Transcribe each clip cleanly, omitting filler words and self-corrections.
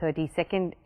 32nd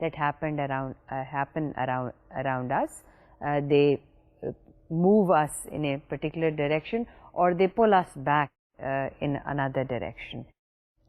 that happen around us. They move us in a particular direction or they pull us back in another direction.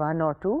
1 or 2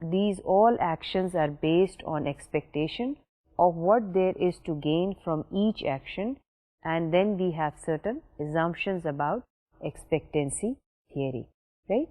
these all actions are based on expectation of what there is to gain from each action, and then we have certain assumptions about expectancy theory, right?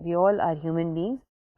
we all are human beings,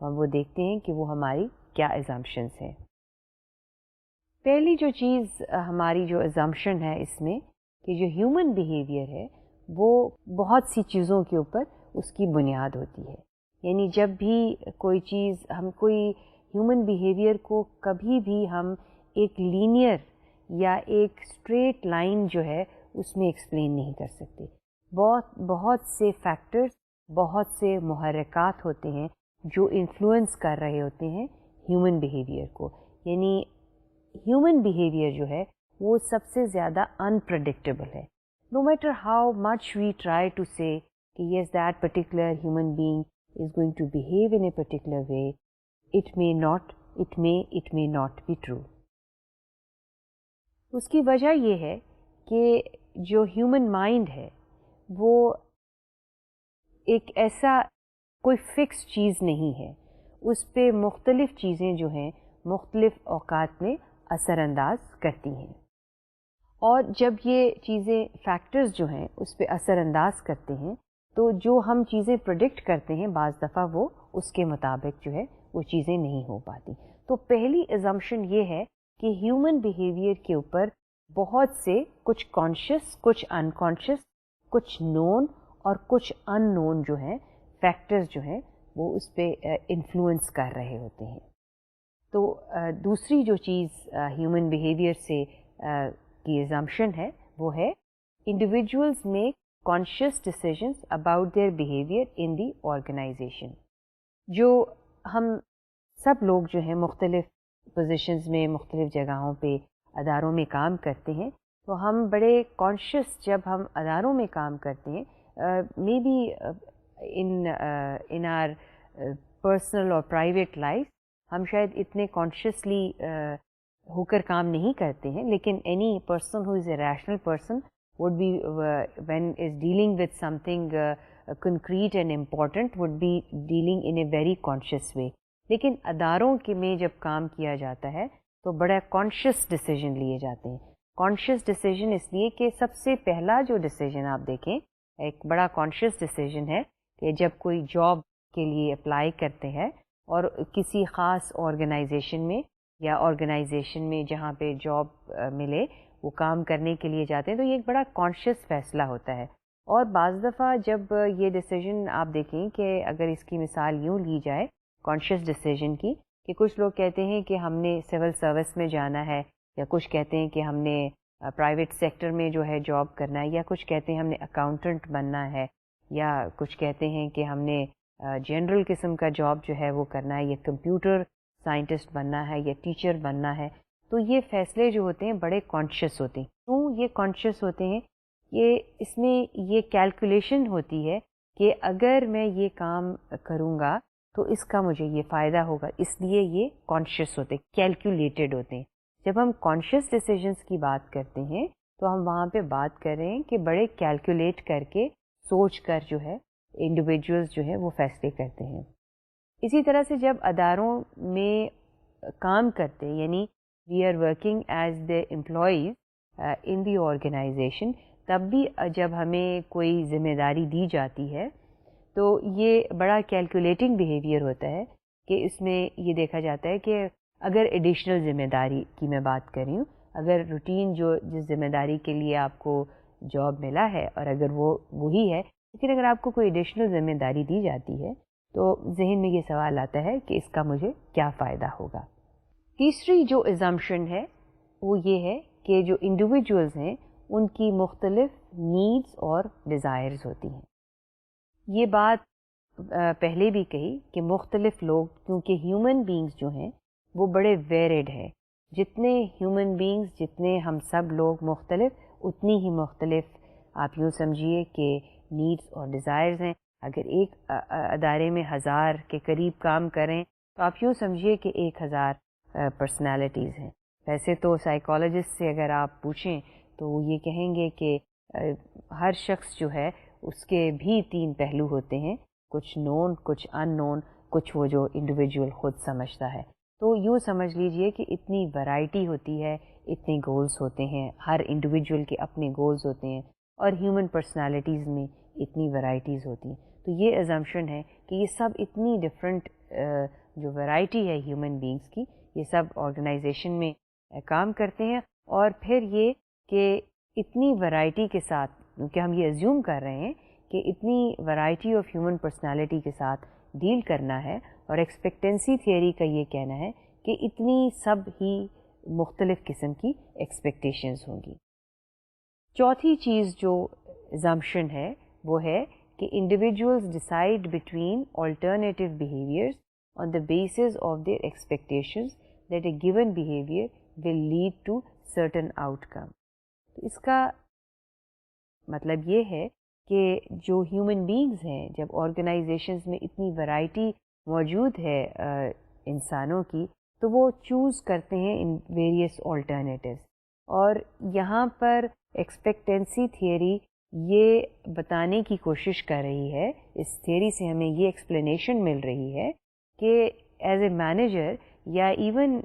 تو ہم وہ دیکھتے ہیں کہ وہ ہماری کیا assumptions ہیں. پہلی جو چیز ہماری جو ایزمپشن ہے اس میں کہ جو ہیومن بیہیویئر ہے وہ بہت سی چیزوں کے اوپر اس کی بنیاد ہوتی ہے. یعنی جب بھی کوئی چیز ہم کوئی ہیومن بیہیویئر کو کبھی بھی ہم ایک لینئر یا ایک اسٹریٹ لائن جو ہے اس میں ایکسپلین نہیں کر سکتے. بہت سے فیکٹرز، بہت سے محرکات ہوتے ہیں جو انفلوئنس کر رہے ہوتے ہیں ہیومن بیہیویئر کو. یعنی ہیومن بیہیویئر جو ہے وہ سب سے زیادہ انپریڈکٹیبل ہے. No matter how much we try to سے کہ yes that particular human being is going to behave in a particular way, it may not be true. اس کی وجہ یہ ہے کہ جو ہیومن مائنڈ ہے وہ ایک ایسا کوئی فکس چیز نہیں ہے. اس پہ مختلف چیزیں جو ہیں مختلف اوقات میں اثر انداز کرتی ہیں، اور جب یہ چیزیں فیکٹرز جو ہیں اس پہ اثر انداز کرتے ہیں تو جو ہم چیزیں پریڈکٹ کرتے ہیں بعض دفعہ وہ اس کے مطابق جو ہے وہ چیزیں نہیں ہو پاتی. تو پہلی ایزمپشن یہ ہے کہ ہیومن بیہیویئر کے اوپر بہت سے کچھ کانشیس، کچھ انکانشیس، کچھ نون اور کچھ ان نون جو ہیں فیکٹرز جو ہیں وہ اس پہ انفلوئنس کر رہے ہوتے ہیں. تو دوسری جو چیز ہیومن بیہیویئر سے کی ایزمپشن ہے وہ ہے individuals make conscious decisions about their behavior in the organization. جو ہم سب لوگ جو ہیں مختلف پوزیشنز میں، مختلف جگہوں پہ اداروں میں کام کرتے ہیں تو ہم بڑے کانشیس جب ہم اداروں میں کام کرتے ہیں maybe in our personal اور پرائیویٹ لائف ہم شاید اتنے کانشیسلی ہو کر کام نہیں کرتے ہیں، لیکن any person who is a rational person would be when is dealing with something concrete and important would be dealing in a very conscious way. لیکن اداروں کے میں جب کام کیا جاتا ہے تو بڑا کانشیس ڈیسیجن لیے جاتے ہیں. کانشیس ڈیسیجن اس لیے کہ سب سے پہلا جو ڈیسیجن آپ دیکھیں ایک بڑا کانشیس ڈیسیجن ہے کہ جب کوئی جاب کے لیے اپلائی کرتے ہیں اور کسی خاص آرگنائزیشن میں یا آرگنائزیشن میں جہاں پہ جاب ملے وہ کام کرنے کے لیے جاتے ہیں تو یہ ایک بڑا کانشیس فیصلہ ہوتا ہے. اور بعض دفعہ جب یہ ڈیسیجن آپ دیکھیں کہ اگر اس کی مثال یوں لی جائے کانشیس ڈیسیجن کی کہ کچھ لوگ کہتے ہیں کہ ہم نے سول سروس میں جانا ہے، یا کچھ کہتے ہیں کہ ہم نے پرائیویٹ سیکٹر میں جو ہے جاب کرنا ہے، یا کچھ کہتے ہیں ہم نے اکاؤنٹنٹ بننا ہے، یا کچھ کہتے ہیں کہ ہم نے جنرل قسم کا جاب جو ہے وہ کرنا ہے، یا کمپیوٹر سائنٹسٹ بننا ہے، یا ٹیچر بننا ہے. تو یہ فیصلے جو ہوتے ہیں بڑے کانشیس ہوتے ہیں. کیوں یہ کانشیس ہوتے ہیں؟ یہ اس میں یہ کیلکولیشن ہوتی ہے کہ اگر میں یہ کام کروں گا تو اس کا مجھے یہ فائدہ ہوگا، اس لیے یہ کانشیس ہوتے ہیں، کیلکولیٹڈ ہوتے ہیں. جب ہم کانشیس ڈیسیجنس کی بات کرتے ہیں تو ہم وہاں پہ بات کر رہے ہیں کہ بڑے کیلکولیٹ کر کے سوچ کر جو ہے انڈیویجولز جو ہے وہ فیصلے کرتے ہیں. اسی طرح سے جب اداروں میں کام کرتے ہیں، یعنی we are working as the employees in the organization، تب بھی جب ہمیں کوئی ذمہ داری دی جاتی ہے تو یہ بڑا کیلکولیٹنگ بیہیویئر ہوتا ہے کہ اس میں یہ دیکھا جاتا ہے کہ اگر ایڈیشنل ذمہ داری کی میں بات کر رہی ہوں، اگر روٹین جس ذمہ داری کے لیے آپ کو جاب ملا ہے اور اگر وہ وہی ہے، لیکن اگر آپ کو کوئی ایڈیشنل ذمہ داری دی جاتی ہے تو ذہن میں یہ سوال آتا ہے کہ اس کا مجھے کیا فائدہ ہوگا. تیسری جو ایزمپشن ہے وہ یہ ہے کہ جو انڈیویجولز ہیں ان کی مختلف نیڈز اور ڈیزائرز ہوتی ہیں. یہ بات پہلے بھی کہی کہ مختلف لوگ، کیونکہ ہیومن بینگز جو ہیں وہ بڑے ویریڈ ہیں، جتنے ہیومن بینگز، جتنے ہم سب لوگ مختلف، اتنی ہی مختلف آپ یوں سمجھیے کہ نیڈز اور ڈیزائرز ہیں. اگر ایک ادارے میں 1000 کے قریب کام کریں تو آپ یوں سمجھیے کہ 1000 پرسنالٹیز ہیں. ویسے تو سائیکالوجسٹ سے اگر آپ پوچھیں تو وہ یہ کہیں گے کہ ہر شخص جو ہے اس کے بھی 3 پہلو ہوتے ہیں، کچھ نون، کچھ ان نون، کچھ وہ جو انڈیویجول خود سمجھتا ہے. تو یوں سمجھ لیجئے کہ اتنی ورائٹی ہوتی ہے، اتنے گولز ہوتے ہیں، ہر انڈیویجول کے اپنے گولز ہوتے ہیں، اور ہیومن پرسنالٹیز میں اتنی ورائٹیز ہوتی ہیں. تو یہ ایزمپشن ہے کہ یہ سب اتنی ڈفرینٹ جو ورائٹی ہے ہیومن بینگس کی، یہ سب آرگنائزیشن میں کام کرتے ہیں، اور پھر یہ کہ اتنی ورائٹی کے ساتھ، کیونکہ ہم یہ ایزیوم کر رہے ہیں کہ اتنی ورائٹی آف ہیومن پرسنالٹی کے ساتھ ڈیل کرنا ہے، اور ایکسپیکٹنسی تھیوری کا یہ کہنا ہے کہ اتنی سب ہی مختلف قسم کی ایکسپیکٹیشنز ہوں گی۔ چوتھی چیز جو assumption ہے وہ ہے کہ individuals decide between alternative behaviours on the basis of their expectations that a given behaviour will lead to certain outcome. تو اس کا مطلب یہ ہے کہ جو ہیومن بینگز ہیں، جب آرگنائزیشنز میں اتنی ورائٹی موجود ہے انسانوں کی، تو وہ چوز کرتے ہیں ان ویریس آلٹرنیٹیوز، اور یہاں پر ایکسپیکٹنسی تھیوری یہ بتانے کی کوشش کر رہی ہے، اس تھیوری سے ہمیں یہ ایکسپلینیشن مل رہی ہے کہ ایز اے مینیجر، یا even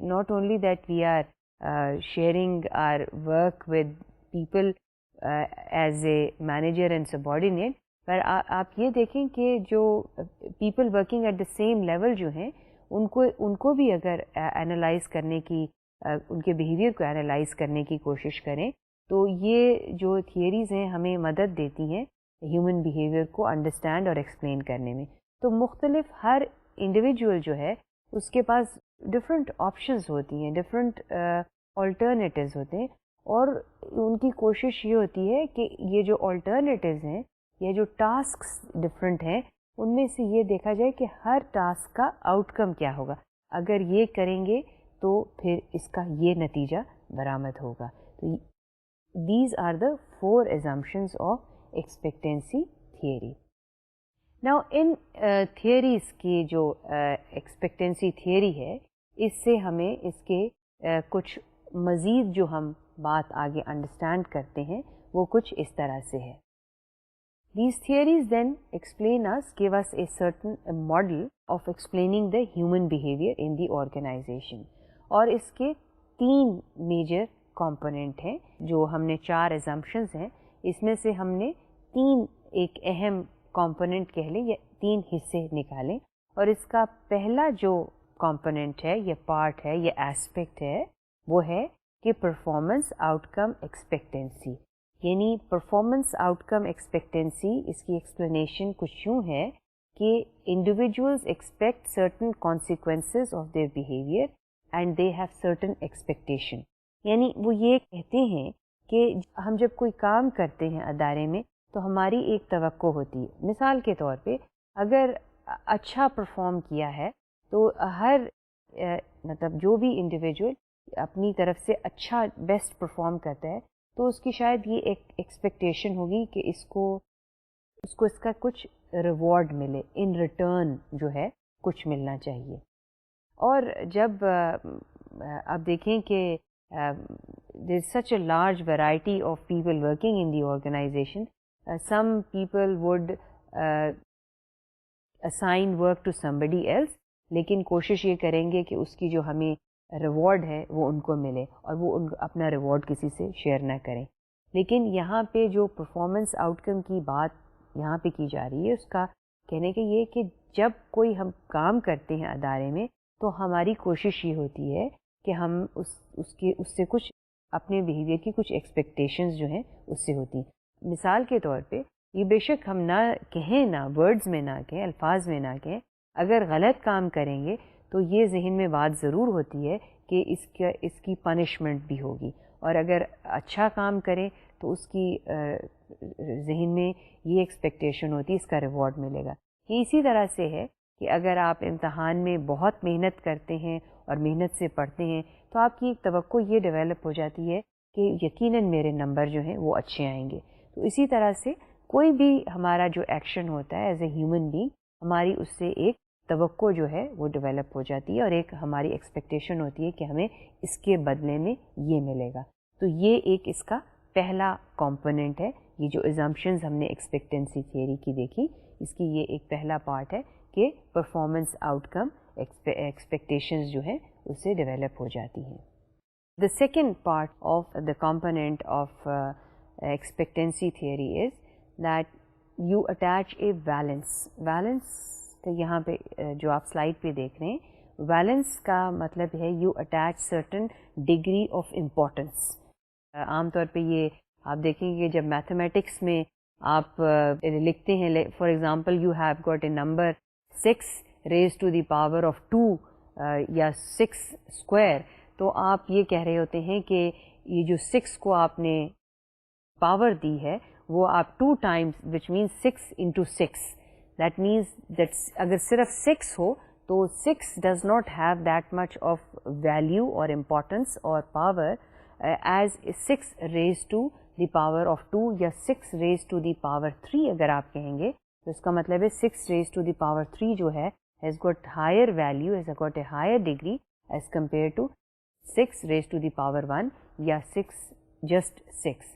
not only that we are sharing our work with people as a manager and subordinate, پر آپ یہ دیکھیں کہ جو people working at the same level جو ہیں، ان کو بھی اگر انالائز کرنے کی، ان کے بیہیویئر کو انالائز کرنے کی کوشش کریں، تو یہ جو تھیوریز ہیں ہمیں مدد دیتی ہیں ہیومن بیہیویئر کو انڈرسٹینڈ اور ایکسپلین کرنے میں۔ تو مختلف ہر انڈیویجول جو ہے اس کے پاس ڈفرینٹ آپشنز ہوتی ہیں، ڈفرینٹ آلٹرنیٹیوز ہوتے ہیں، اور ان کی کوشش یہ ہوتی ہے کہ یہ جو آلٹرنیٹیوز ہیں یا جو ٹاسکس ڈفرینٹ ہیں، ان میں سے یہ دیکھا جائے کہ ہر ٹاسک کا آؤٹ کم کیا ہوگا، اگر یہ کریں گے تو پھر اس کا یہ نتیجہ برآمد ہوگا۔ تو these are the 4 assumptions of expectancy theory. Now ان تھیوریز کی جو ایکسپیکٹنسی تھیوری ہے، اس سے ہمیں اس کے کچھ مزید جو ہم بات آگے انڈرسٹینڈ کرتے ہیں وہ کچھ اس طرح سے ہے۔ These theories then give us a certain model of explaining the human behavior in the organization، اور اس کے 3 میجر کمپوننٹ ہیں، جو ہم نے 4 assumptions ہیں، اس میں سے ہم نے 3 ایک اہم کمپوننٹ کہہ لیں یا 3 حصے نکالیں، اور اس کا پہلا جو کمپوننٹ ہے یا پارٹ ہے یا ایسپیکٹ ہے وہ ہے کہ پرفارمنس آؤٹ کم ایکسپیکٹنسی، یعنی پرفارمنس آؤٹ کم ایکسپیکٹنسی، اس کی ایکسپلینیشن کچھ یوں ہے کہ individuals expect certain consequences of their behaviour and they have certain expectation, یعنی وہ یہ کہتے ہیں کہ ہم جب کوئی کام کرتے ہیں ادارے میں تو ہماری ایک توقع ہوتی ہے۔ مثال کے طور پہ اگر اچھا پرفارم کیا ہے تو ہر مطلب جو بھی انڈیویجول اپنی طرف سے اچھا بیسٹ پرفارم کرتا ہے تو اس کی شاید یہ ایک ایکسپیکٹیشن ہوگی کہ اس کو اس کا کچھ ریوارڈ ملے، ان ریٹرن جو ہے کچھ ملنا چاہیے۔ اور جب آپ دیکھیں کہ there is such a large variety of people working in the organization, some people would assign work to somebody else, لیکن کوشش یہ کریں گے کہ اس کی جو ہمیں ریوارڈ ہے وہ ان کو ملے، اور وہ اپنا ریوارڈ کسی سے شیئر نہ کریں۔ لیکن یہاں پہ جو پرفارمنس آؤٹ کم کی بات یہاں پہ کی جا رہی ہے، اس کا کہنے کا یہ کہ جب کوئی ہم کام کرتے ہیں ادارے میں تو ہماری کوشش یہ ہوتی ہے کہ ہم اس سے کچھ اپنے بیہیویئر کی کچھ ایکسپیکٹیشنز جو ہیں اس سے ہوتی ہیں۔ مثال کے طور پہ یہ بے شک ہم نہ کہیں، نہ ورڈز میں نہ کہیں، الفاظ میں نہ کہیں، اگر غلط کام کریں گے تو یہ ذہن میں بات ضرور ہوتی ہے کہ اس کی پنشمنٹ بھی ہوگی، اور اگر اچھا کام کریں تو اس کی ذہن میں یہ ایکسپیکٹیشن ہوتی ہے اس کا ریوارڈ ملے گا۔ یہ اسی طرح سے ہے کہ اگر آپ امتحان میں بہت محنت کرتے ہیں اور محنت سے پڑھتے ہیں تو آپ کی ایک توقع یہ ڈیولپ ہو جاتی ہے کہ یقیناً میرے نمبر جو ہیں وہ اچھے آئیں گے۔ تو اسی طرح سے کوئی بھی ہمارا جو ایکشن ہوتا ہے ایز اے ہیومن بینگ، ہماری اس سے ایک توقع جو ہے وہ ڈیولپ ہو جاتی ہے، اور ایک ہماری ایکسپیکٹیشن ہوتی ہے کہ ہمیں اس کے بدلے میں یہ ملے گا۔ تو یہ ایک اس کا پہلا کمپوننٹ ہے، یہ جو ایزمپشنز ہم نے ایکسپیکٹنسی تھیوری کی دیکھی، اس کی یہ ایک پہلا پارٹ ہے کہ پرفارمنس آؤٹ کم ایکسپیکٹیشنز جو ہیں اس سے ڈیولپ ہو جاتی ہیں۔ The second part of the component of expectancy theory is that you attach a balance کا یہاں پہ جو آپ سلائڈ پہ دیکھ رہے ہیں، ویلنس کا مطلب ہے you attach certain degree of importance. عام طور پہ یہ آپ دیکھیں گے جب میتھمیٹکس میں آپ لکھتے ہیں، for example you have got a number 6 raise to the power of 2 یا 6 اسکوائر، تو آپ یہ کہہ رہے ہوتے ہیں کہ یہ جو 6 کو آپ نے پاور دی ہے وہ آپ 2 times which means 6 into 6. That means that اگر صرف 6 ہو تو 6 does not have that much of value اور امپورٹنس اور power as 6 raise to the power of 2 یا 6 ریز ٹو دی پاور 3 اگر آپ کہیں گے تو اس کا مطلب ہے 6 ریز ٹو دی پاور 3 جو ہے has got higher value, has got a higher degree as compared to 6 raised to the power 1 یا 6 just 6.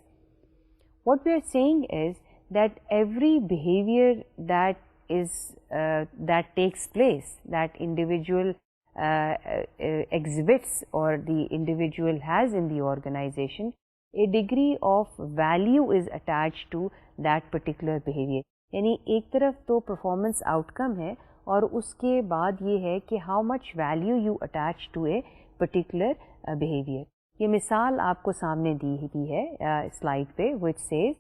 What we are saying is that every behavior that takes place, that individual exhibits or the individual has in the organization, a degree of value is attached to that particular behavior. یعنی ایک طرف تو performance out کم ہے اور اس کے بعد یہ ہے کہ how much value you attach to a particular behaviour. یہ مثال آپ کو سامنے دی ہوئی ہے سلائڈ پہ which says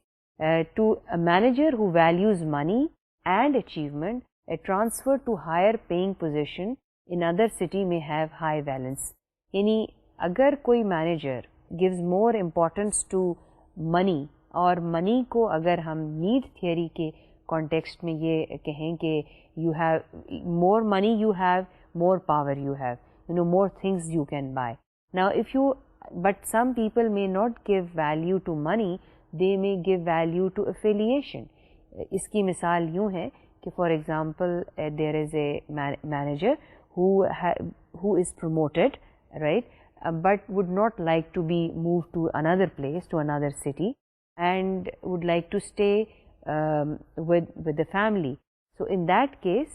to a manager who values money and achievement a transfer to higher paying position in other city may have high balance. یعنی اگر کوئی manager gives more importance to money, اور منی کو اگر ہم need theory کے context میں یہ کہیں کہ you have more money, you have more power, you have more things you can buy. Now but some people may not give value to money, they may give value to affiliation. اس کی مثال یوں ہے کہ for example there is a manager who is promoted, right, but would not like to be moved to another place, to another city, and would like to stay with the family. So in that case,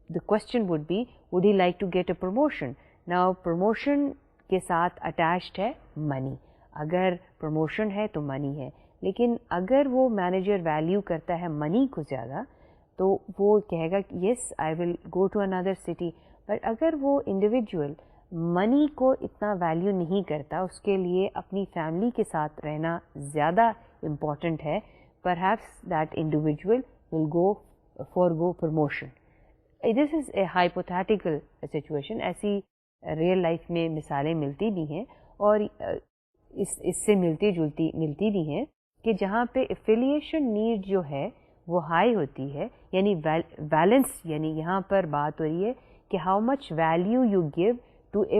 the question would be, would he like to get a promotion? Now promotion کے ساتھ attached ہے money. اگر promotion ہے تو money ہے، لیکن اگر وہ manager value کرتا ہے money کو زیادہ تو وہ کہے گا yes I will go to another city. but اگر وہ individual money کو اتنا value نہیں کرتا، اس کے لیے اپنی family کے ساتھ رہنا زیادہ important ہے، perhaps that individual will forego promotion. This is a hypothetical situation. ایسی ریئل لائف میں مثالیں ملتی بھی ہیں اور اس سے ملتی بھی ہیں کہ جہاں پہ affiliation need جو ہے وہ ہائی ہوتی ہے، یعنی بیلنس، یعنی یہاں پر بات ہو رہی ہے کہ how much value you give to a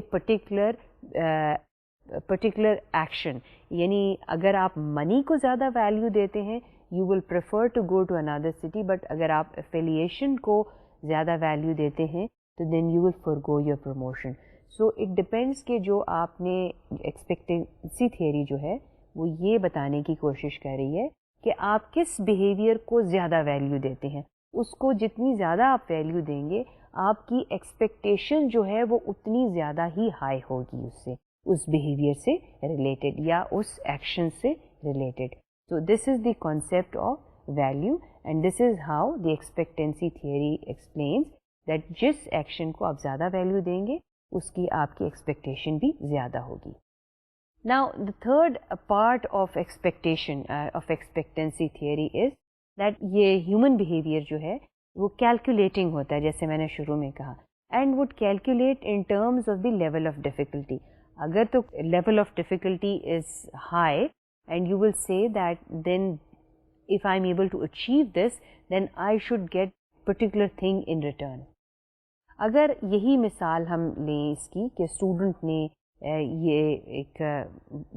particular action. یعنی اگر آپ منی کو زیادہ ویلیو دیتے ہیں you will prefer to go to another city, but اگر آپ affiliation کو زیادہ ویلیو دیتے ہیں تو then you will forgo your promotion. So it depends کہ جو آپ نے expectancy theory جو ہے وہ یہ بتانے کی کوشش کر رہی ہے کہ آپ کس بیہیویئر کو زیادہ ویلیو دیتے ہیں. اس کو جتنی زیادہ آپ ویلیو دیں گے آپ کی ایکسپیکٹیشن جو ہے وہ اتنی زیادہ ہی ہائی ہوگی اس بیہیویئر سے ریلیٹڈ یا اس ایکشن سے related. So this is the concept of value, and this is how the expectancy theory explains that جس ایکشن کو آپ زیادہ ویلیو دیں گے اس کی آپ کی ایکسپیکٹیشن بھی زیادہ ہوگی. Now the third part of expectancy theory is that یہ human behavior جو ہے وہ calculating ہوتا ہے، جیسے میں نے شروع میں کہا، and would calculate in terms of the level of difficulty. اگر تو level of difficulty is high and you will say that then if I am able to achieve this then I should get particular thing in return. اگر یہی مثال ہم لیں اس کی کہ student نے یہ ایک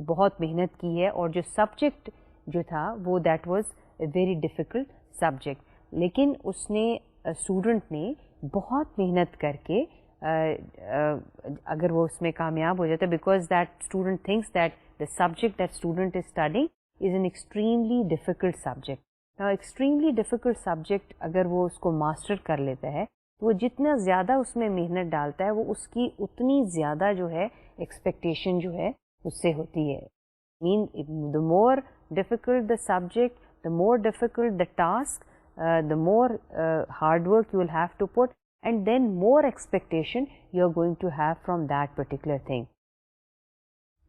بہت محنت کی ہے اور جو سبجیکٹ جو تھا وہ that was a very difficult subject, لیکن اس نے اسٹوڈنٹ نے بہت محنت کر کے اگر وہ اس میں کامیاب ہو جاتا ہے because that student thinks that the subject that student is studying is an extremely difficult subject. Now extremely difficult subject اگر وہ اس کو ماسٹر کر لیتا ہے تو وہ جتنا زیادہ اس میں محنت ڈالتا ہے وہ اس کی اتنی زیادہ جو ہے ایکسپیکٹیشن جو ہے اس سے ہوتی ہے. the more difficult the subject, the more difficult the task, the more hard work you will have to put, and then more expectation you are going to have from that particular thing.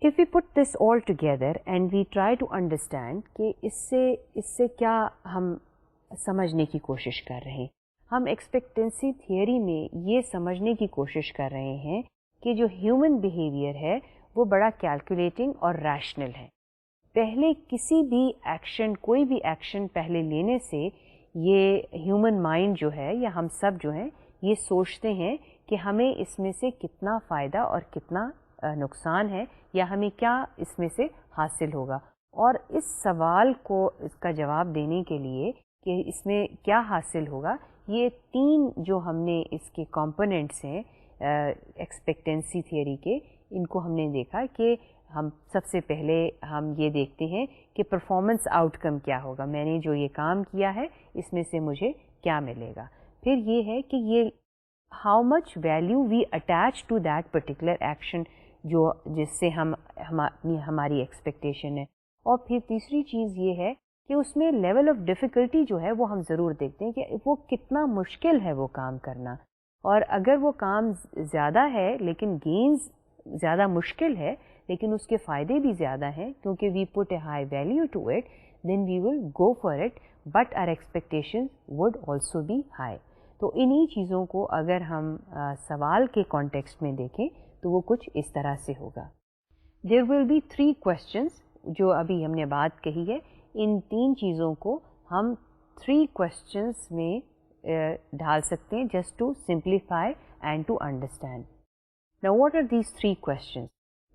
If we put this all together and we try to understand کہ اس سے کیا ہم سمجھنے کی کوشش کر رہے ہیں. ہم ایکسپیکٹنسی تھیوری میں یہ سمجھنے کی کوشش کر رہے ہیں کہ جو ہیومن بیہیویئر ہے وہ بڑا کیلکولیٹنگ اور ریشنل ہے. پہلے کسی بھی ایکشن، کوئی بھی ایکشن پہلے لینے سے یہ ہیومن مائنڈ جو ہے یا ہم سب جو ہیں یہ سوچتے ہیں کہ ہمیں اس میں سے کتنا فائدہ اور کتنا نقصان ہے یا ہمیں کیا اس میں سے حاصل ہوگا. اور اس سوال کو اس کا جواب دینے کے لیے کہ اس میں کیا حاصل ہوگا، یہ تین جو ہم نے اس کے کمپوننٹس ہیں ایکسپیکٹنسی تھیوری کے، ان کو ہم نے دیکھا کہ ہم سب سے پہلے ہم یہ دیکھتے ہیں کہ پرفارمنس آؤٹ کم کیا ہوگا، میں نے جو یہ کام کیا ہے اس میں سے مجھے کیا ملے گا. پھر یہ ہے کہ یہ how much value we attach to that particular action جو جس سے ہماری ایکسپیکٹیشن ہے. اور پھر تیسری چیز یہ ہے کہ اس میں لیول آف ڈیفیکلٹی جو ہے وہ ہم ضرور دیکھتے ہیں کہ وہ کتنا مشکل ہے وہ کام کرنا. اور اگر وہ کام زیادہ ہے لیکن گینز زیادہ مشکل ہے لیکن اس کے فائدے بھی زیادہ ہیں کیونکہ we put a high value to it, then we will go for it, but our expectation would also be high. تو انہی چیزوں کو اگر ہم سوال کے کانٹیکسٹ میں دیکھیں تو وہ کچھ اس طرح سے ہوگا. دیر ول بی 3 questions جو ابھی ہم نے بات کہی ہے. ان تین چیزوں کو ہم 3 questions میں ڈھال سکتے ہیں just to simplify and to understand. Now what are these 3 questions?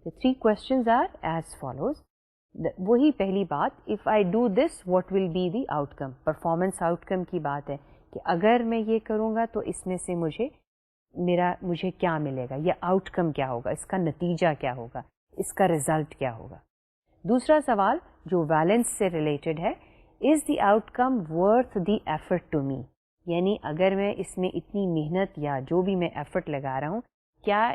The 3 questions are as follows. وہی پہلی بات، if I do this what will be the outcome؟ Performance out کم کی بات ہے کہ اگر میں یہ کروں گا تو اس میں سے مجھے کیا ملے گا، یا آؤٹ کم کیا ہوگا، اس کا نتیجہ کیا ہوگا، اس کا رزلٹ کیا ہوگا. دوسرا سوال جو ویلنس سے ریلیٹڈ ہے، is the outcome worth the effort to me? یعنی اگر میں اس میں اتنی محنت یا جو بھی میں ایفرٹ لگا رہا ہوں، کیا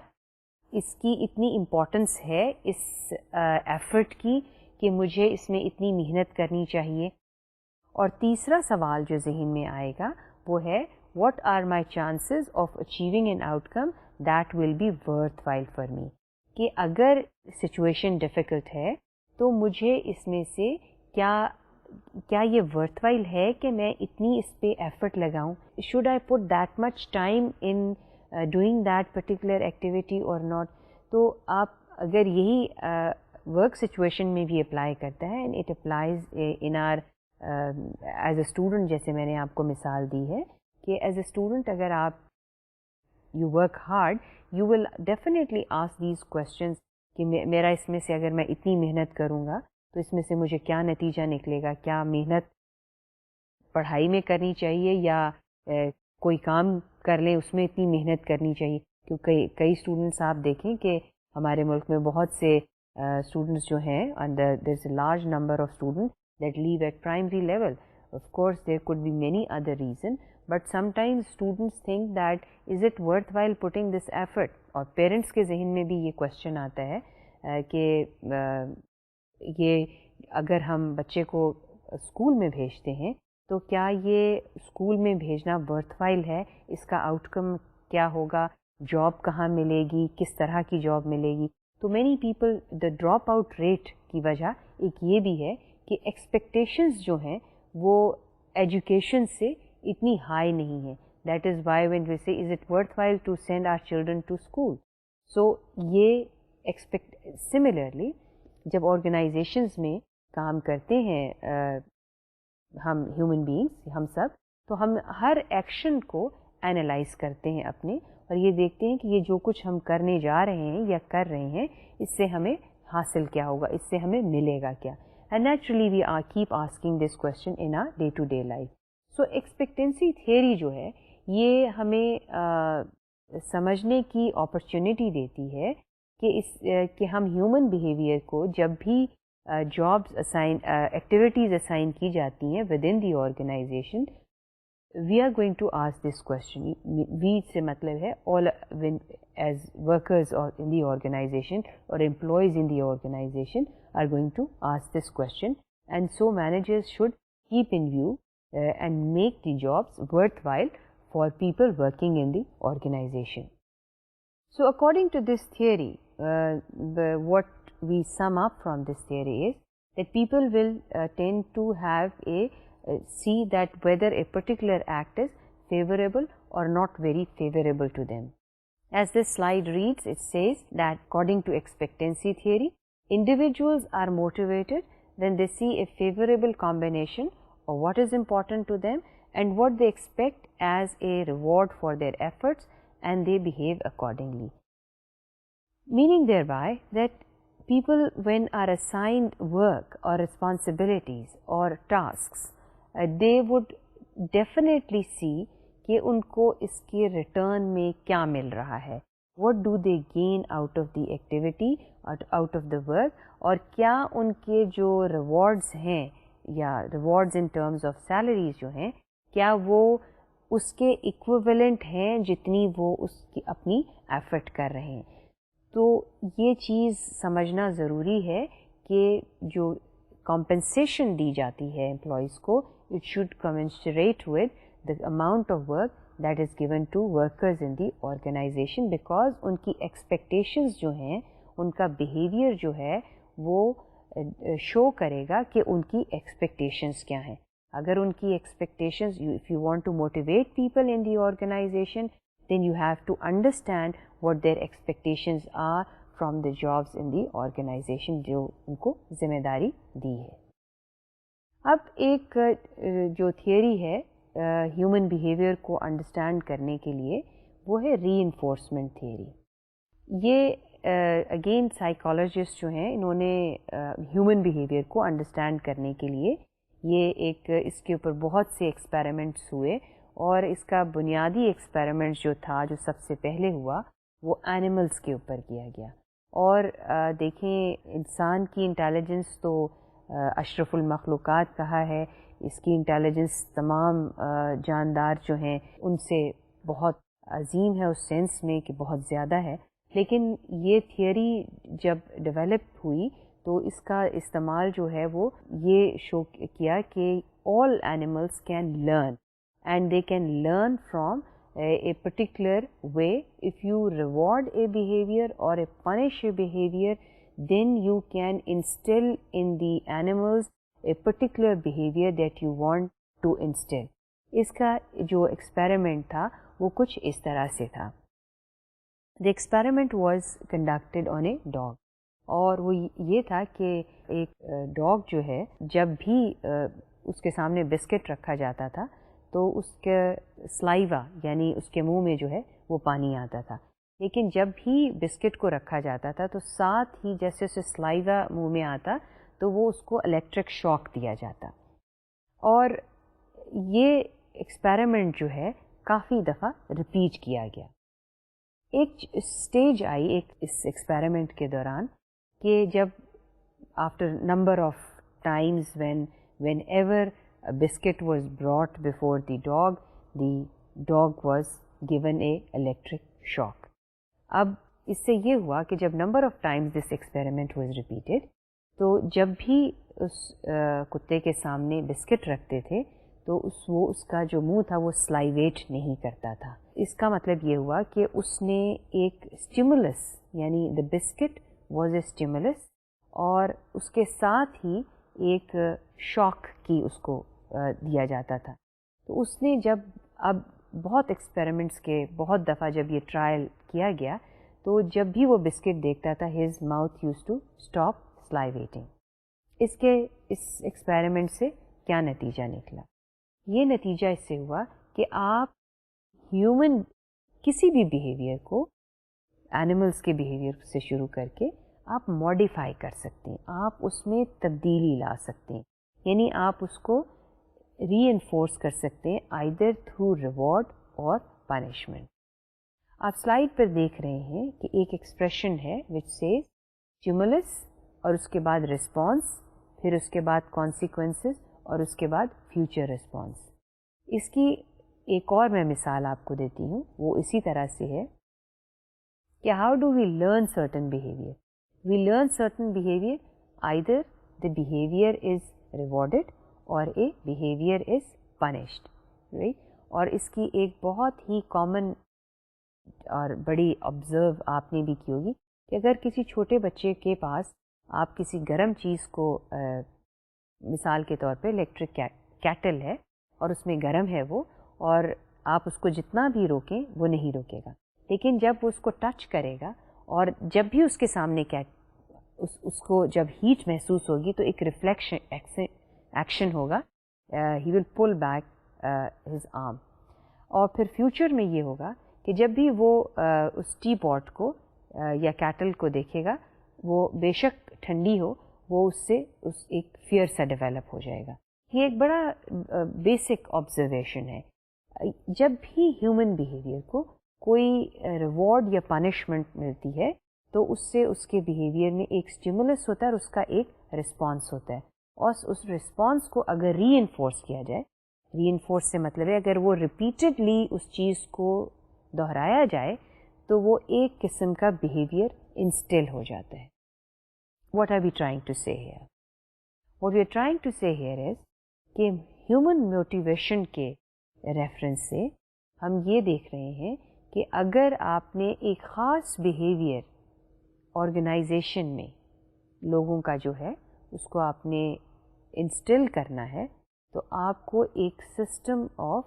اس کی اتنی امپورٹنس ہے اس ایفرٹ کی کہ مجھے اس میں اتنی محنت کرنی چاہیے. اور تیسرا سوال جو ذہن میں آئے گا وہ ہے what are my chances of achieving an outcome that will be worthwhile for me? کہ اگر سچویشن ڈیفیکلٹ ہے تو مجھے اس میں سے کیا یہ ورتھ وائل ہے کہ میں اتنی اس پہ ایفرٹ لگاؤں؟ Should I put that much time in doing that particular activity اور ناٹ؟ تو آپ اگر یہی ورک سچویشن میں بھی اپلائی کرتا ہے، and it applies in our as a student, جیسے میں نے آپ کو مثال دی ہے کہ ایز اے اسٹوڈنٹ اگر آپ you work hard, you will definitely ask these questions کہ میرا اس میں سے اگر میں اتنی محنت کروں گا تو اس میں سے مجھے کیا نتیجہ نکلے گا، کیا محنت پڑھائی میں کرنی چاہیے یا کوئی کام کر لیں اس میں اتنی محنت کرنی چاہیے. کیونکہ کئی اسٹوڈنٹس آپ دیکھیں کہ ہمارے ملک میں بہت سے اسٹوڈنٹس جو ہیں، and there is a large number of student that leave at primary level. Of course there could be many other reason, but sometimes students think that is it worth while putting this effort. اور parents کے ذہن میں بھی یہ question آتا ہے کہ یہ اگر ہم بچے کو اسکول میں بھیجتے ہیں تو کیا یہ اسکول میں بھیجنا ورتھ وائل ہے، اس کا آؤٹ کم کیا ہوگا، جاب کہاں ملے گی، کس طرح کی جاب ملے گی. تو many people the drop out rate کی وجہ ایک یہ بھی ہے کہ ایکسپیکٹیشنز جو ہیں وہ ایجوکیشن سے اتنی ہائی نہیں ہیں. That is why when we say is it worth while to send our children to school. So یہ سملرلی جب آرگنائزیشنز میں کام کرتے ہیں ہم ہیومن بینگس، ہم سب، تو ہم ہر ایکشن کو اینالائز کرتے ہیں اپنے، اور یہ دیکھتے ہیں کہ یہ جو کچھ ہم کرنے جا رہے ہیں یا کر رہے ہیں اس سے ہمیں حاصل کیا ہوگا، اس سے ہمیں ملے گا کیا. And naturally we keep asking this question in our day to day life. So expectancy theory جو ہے یہ ہمیں سمجھنے کی اپرچونٹی دیتی ہے کہ ہم ہیومن بیہیویئر کو جب بھی جابس ایکٹیویٹیز اسائن کی جاتی ہیں within the organization, we are going to ask this question. We say مطلب ہے all as workers in the organization اور employees in the organization are going to ask this question, and so managers should keep in view and make the jobs worthwhile for people working in the organization. So according to this theory, what we sum up from this theory is that people will tend to have see that whether a particular act is favorable or not very favorable to them. As this slide reads, it says that according to expectancy theory, individuals are motivated when they see a favorable combination of what is important to them and what they expect as a reward for their efforts, and they behave accordingly. Meaning thereby that people, when are assigned work or responsibilities or tasks, they would definitely see کہ ان کو اس کے return میں کیا مل رہا ہے, what do they gain out of the activity, out of the work, اور کیا ان کے جو ریوارڈز ہیں یا rewards in terms of salaries جو ہیں, کیا وہ اس کے ایکویولنٹ ہیں جتنی وہ اس کی اپنی ایفرٹ کر رہے ہیں. تو یہ چیز سمجھنا ضروری ہے کہ جو کمپنسیشن دی جاتی ہے امپلائیز کو, it should commensurate with the amount of work that is given to workers in the organization, because ان کی expectations جو ہیں, ان کا behavior جو ہے وہ show کرے گا کہ ان کی expectations کیا ہیں. اگر ان کی expectations, if you want to motivate people in the organization, then you have to understand what their expectations are from the jobs in the organization جو ان کو ذمہ داری دی ہے. اب ایک جو تھیوری ہے ہیومن بیہیویئر کو انڈرسٹینڈ کرنے کے لیے, وہ ہے ری انفورسمنٹ تھیوری. یہ اگین سائیکالوجسٹ جو ہیں, انہوں نے ہیومن بیہیویئر کو انڈرسٹینڈ کرنے کے لیے یہ ایک اس کے اوپر بہت سے ایکسپیریمنٹس ہوئے, اور اس کا بنیادی ایکسپیریمنٹ جو تھا, جو سب سے پہلے ہوا, وہ اینیملس کے اوپر کیا گیا. اور دیکھیں, انسان کی انٹیلیجنس تو اشرف المخلوقات کہا ہے, اس کی انٹیلیجنس تمام جاندار جو ہیں ان سے بہت عظیم ہے, اس سینس میں کہ بہت زیادہ ہے. لیکن یہ تھیوری جب ڈیولپ ہوئی تو اس کا استعمال جو ہے وہ یہ شو کیا کہ all animals can learn, and they can learn from a particular way. If you reward a behavior or a punish a behavior, then you can instill in the animals a particular behavior that you want to instill. اس کا جو experiment تھا وہ کچھ اس طرح سے تھا. The experiment was conducted on a dog, اور وہ یہ تھا کہ ایک ڈاگ جو ہے, جب بھی اس کے سامنے بسکٹ رکھا جاتا تھا تو اس کے سلائیوا یعنی اس کے منہ میں جو ہے وہ پانی آتا تھا. لیکن جب بھی بسکٹ کو رکھا جاتا تھا تو ساتھ ہی جیسے اسے سلائیوا منہ میں آتا تو وہ اس کو الیکٹرک شاک دیا جاتا. اور یہ ایکسپیریمنٹ جو ہے کافی دفعہ ریپیٹ کیا گیا. ایک اسٹیج آئی ایک اس ایکسپیریمنٹ کے دوران کہ جب after number of Times when ever a biscuit was brought before the dog was given a electric shock. اب اس سے یہ ہوا کہ جب number of Times this experiment was repeated, تو جب بھی اس کتے کے سامنے بسکٹ رکھتے تھے تو اس کا جو منہ تھا وہ سلائیویٹ نہیں کرتا تھا. اس کا مطلب یہ ہوا کہ اس نے ایک اسٹیمولس, یعنی دا بسکٹ واز اے اسٹیمولس, اور اس کے ساتھ ہی ایک شاک کی اس کو دیا جاتا تھا. تو اس نے جب اب بہت ایکسپیریمنٹس کے بہت دفعہ جب یہ ٹرائل کیا گیا تو جب بھی وہ بسکٹ دیکھتا تھا his mouth used to stop salivating. اس ایکسپیریمنٹ سے کیا نتیجہ نکلا؟ یہ نتیجہ اس سے ہوا کہ آپ ہیومن کسی بھی بیہیویئر کو اینیملس کے بیہیویئر سے شروع کر کے آپ ماڈیفائی کر سکتے ہیں, آپ اس میں تبدیلی لا سکتے ہیں, یعنی آپ اس کو ری انفورس کر سکتے ہیں آئدر تھرو ریوارڈ اور پنشمنٹ. آپ سلائیڈ پر دیکھ رہے ہیں کہ ایک ایکسپریشن ہے وچ سیز اسٹیمولس اور اس کے بعد رسپانس, پھر اس کے بعد کانسیکوینسز اور اس کے بعد فیوچر رسپانس. اس کی ایک اور میں مثال آپ کو دیتی ہوں, وہ اسی طرح سے ہے کہ how do we learn certain behaviour. We learn certain behaviour either the behavior is rewarded or a behavior is punished, right? اور اس کی ایک بہت ہی کامن اور بڑی آبزرو آپ نے بھی کی ہوگی کہ اگر کسی چھوٹے بچے کے پاس آپ کسی گرم چیز کو مثال کے طور پہ الیکٹرک کیٹل ہے اور اس میں گرم ہے وہ، اور آپ اس کو جتنا بھی روکیں وہ نہیں روکے گا، لیکن جب وہ اس کو ٹچ کرے گا اور جب بھی اس کے سامنے اس کو جب ہیٹ محسوس ہوگی تو ایک ریفلیکشن ایکشن ہوگا، ہی ول پل بیک ہز آرم. اور پھر فیوچر میں یہ ہوگا کہ جب بھی وہ اس ٹی پاٹ کو یا کیٹل کو دیکھے گا، وہ بے شک ٹھنڈی ہو، وہ اس سے ایک فیئر سا ڈیولپ ہو جائے گا. یہ ایک بڑا بیسک آبزرویشن ہے. جب بھی ہیومن بیہیویئر کو کوئی ریوارڈ یا پنشمنٹ ملتی ہے تو اس سے اس کے بیہیویئر میں ایک اسٹیمولس ہوتا ہے اور اس کا ایک رسپانس ہوتا ہے، اور اس رسپانس کو اگر ری انفورس کیا جائے، ری انفورس سے مطلب ہے اگر وہ ریپیٹڈلی اس چیز کو دہرایا جائے تو وہ ایک قسم کا بیہیویئر انسٹل ہو جاتا ہے. What are we trying to say here? What are we trying to say here is کہ ہیومن موٹیویشن کے ریفرنس سے ہم یہ دیکھ رہے ہیں کہ اگر آپ نے ایک خاص بیہیویئر آرگنائزیشن میں لوگوں کا جو ہے اس کو آپ نے انسٹل کرنا ہے تو آپ کو ایک system of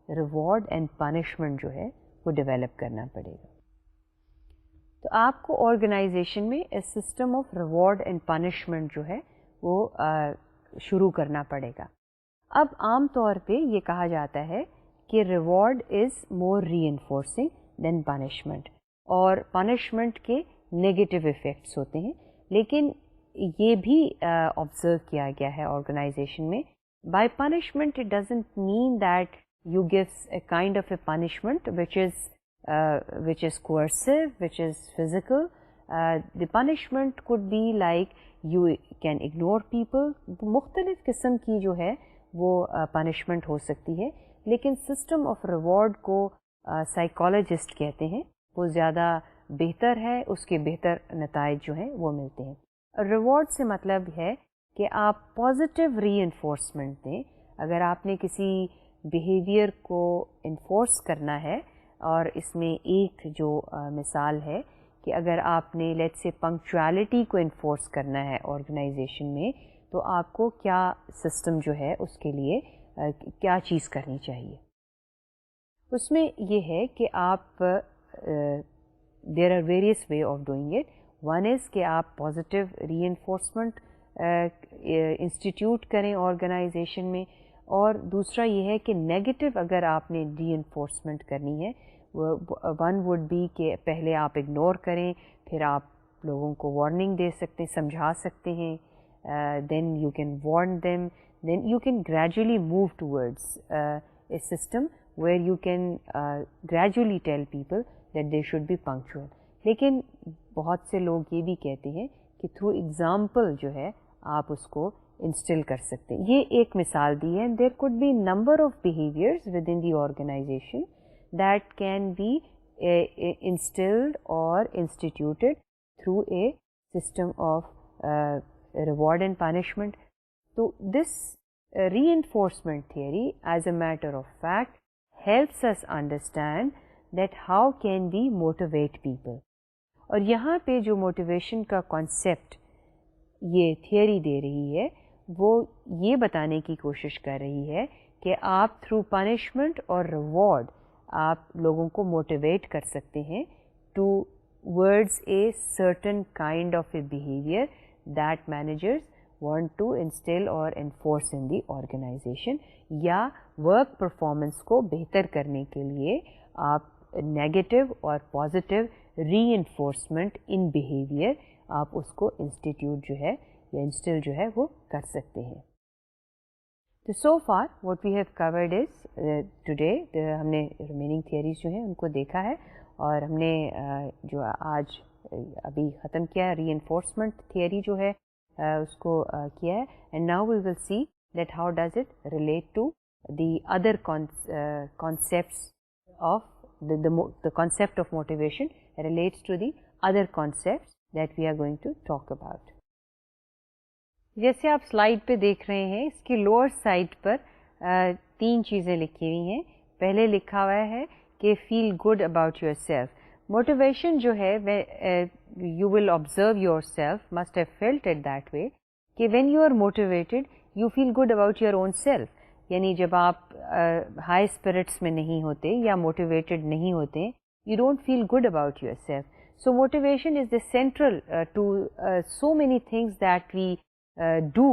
reward and punishment جو ہے وہ ڈیولپ کرنا پڑے گا. تو آپ کو آرگنائزیشن میں ایک system of reward and punishment جو ہے وہ شروع کرنا پڑے گا. اب عام طور پہ یہ کہا جاتا ہے کہ reward is more reinforcing than punishment, اور پنشمنٹ کے نیگیٹو ایفیکٹس ہوتے ہیں. لیکن یہ بھی آبزرو کیا گیا ہے آرگنائزیشن میں، by punishment it doesn't mean that you gives a kind of a punishment which is coercive, which is physical. The punishment could be like you can ignore people. مختلف قسم کی جو ہے وہ پنشمنٹ ہو سکتی ہے، لیکن سسٹم آف ریوارڈ کو سائیکالوجسٹ کہتے ہیں، وہ زیادہ بہتر ہے، اس کے بہتر نتائج جو ہیں وہ ملتے ہیں. ریوارڈ سے مطلب ہے کہ آپ پازیٹیو ری انفورسمنٹ دیں. اگر آپ نے کسی بیہیویئر کو انفورس کرنا ہے، اور اس میں ایک جو مثال ہے کہ اگر آپ نے لیٹ سے پنکچوالٹی کو انفورس کرنا ہے آرگنائزیشن میں، تو آپ کو کیا سسٹم جو ہے اس کے لیے کیا چیز کرنی چاہیے. اس میں یہ ہے کہ آپ there are various way of doing it. One is کہ آپ پازیٹیو ری انفورسمنٹ انسٹیٹیوٹ کریں آرگنائزیشن میں، اور دوسرا یہ ہے کہ نیگیٹو اگر آپ نے ری انفورسمنٹ کرنی ہے، ون وڈ بی کہ پہلے آپ اگنور کریں، پھر آپ لوگوں کو وارننگ دے سکتے ہیں، سمجھا سکتے ہیں، then you can warn them, then you can gradually move towards a system where you can gradually tell people that they should be punctual. لیکن بہت سے لوگ یہ بھی کہتے ہیں کہ تھرو ایگزامپل جو ہے آپ اس کو انسٹل کر سکتے ہیں. یہ ایک مثال دی ہے. There could be number of behaviours within the organisation that can be instilled or instituted through a system of reward and punishment. So this reinforcement theory, as a matter of fact, helps us understand that how can we motivate people. اور یہاں پہ جو motivation کا concept یہ theory دے رہی ہے وہ یہ بتانے کی کوشش کر رہی ہے کہ آپ تھرو پنشمنٹ اور ریوارڈ آپ لوگوں کو موٹیویٹ کر سکتے ہیں towards a certain kind of a behaviour that managers want to instil اور انفورس ان دی آرگنائزیشن، یا ورک پرفارمنس کو بہتر کرنے کے لیے آپ نیگیٹو اور positive reinforcement in behaviour آپ اس کو انسٹیٹیوٹ جو ہے یا انسٹل جو ہے وہ کر سکتے ہیں. تو so for what we have covered as today, ہم نے ریمیننگ تھیوریز جو ہیں ان کو دیکھا ہے، اور ہم نے جو آج ابھی ختم کیا ہے ری انفورسمنٹ تھیوری جو ہے اس کو کیا ہے. And now we will see that how does it relate to the other concepts of the concept of motivation relates to the other concepts that we are going to talk about. جیسے آپ slide پہ دیکھ رہے ہیں اس کی lower side پر 3 چیزیں لکھی ہوئی ہیں. پہلے لکھا ہوا ہے کہ feel good about yourself. Motivation جو ہے you will observe yourself must have felt it that way کہ when you are motivated you feel good about your own self. یعنی جب آپ ہائی اسپرٹس میں نہیں ہوتے یا موٹیویٹیڈ نہیں ہوتے, you don't feel good about yourself. So motivation is the central to so many things that we do.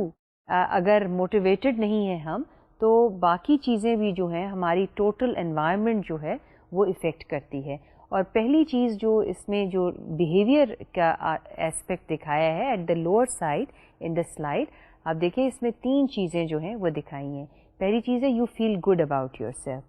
اگر موٹیویٹیڈ نہیں ہیں ہم تو باقی چیزیں بھی جو ہیں ہماری ٹوٹل انوائرمنٹ جو ہے وہ افیکٹ کرتی ہے. اور پہلی چیز جو اس میں جو بیہیویئر کا ایسپیکٹ دکھایا ہے at the lower side in the slide, آپ دیکھیں اس میں 3 چیزیں جو ہیں وہ دکھائی ہیں. پہلی چیز ہے you feel good about yourself.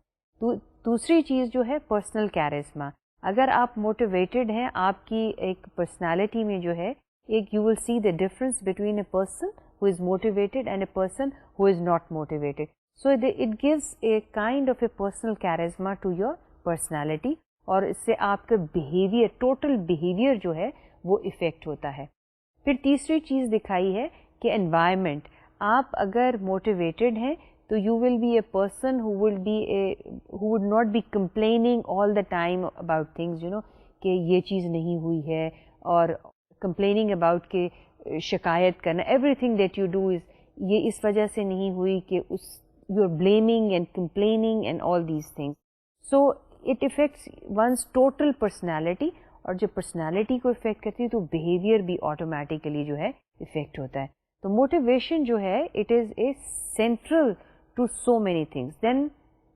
دوسری چیز جو ہے پرسنل کیرزما. اگر آپ موٹیویٹیڈ ہیں, آپ کی ایک پرسنالٹی میں جو ہے ایک you will see the difference between a person who is motivated and a person who is not motivated. So it gives a kind of a personal charisma to your personality اور اس سے آپ کا behaviour, total behaviour جو ہے وہ effect ہوتا ہے. پھر تیسری چیز دکھائی ہے کہ انوائرمنٹ. آپ اگر موٹیویٹیڈ ہیں تو you will be a person who would not be complaining all the time about things, کہ یہ چیز نہیں ہوئی ہے, اور complaining about کہ شکایت کرنا, everything that you do is یہ اس وجہ سے نہیں ہوئی کہ you are blaming and complaining and all these things. So it affects one's total personality, اور جب پرسنالٹی کو افیکٹ کرتی ہے تو بیہیویئر بھی آٹومیٹیکلی جو ہے افیکٹ ہوتا ہے. تو موٹیویشن جو ہے it is a central to so many things. Then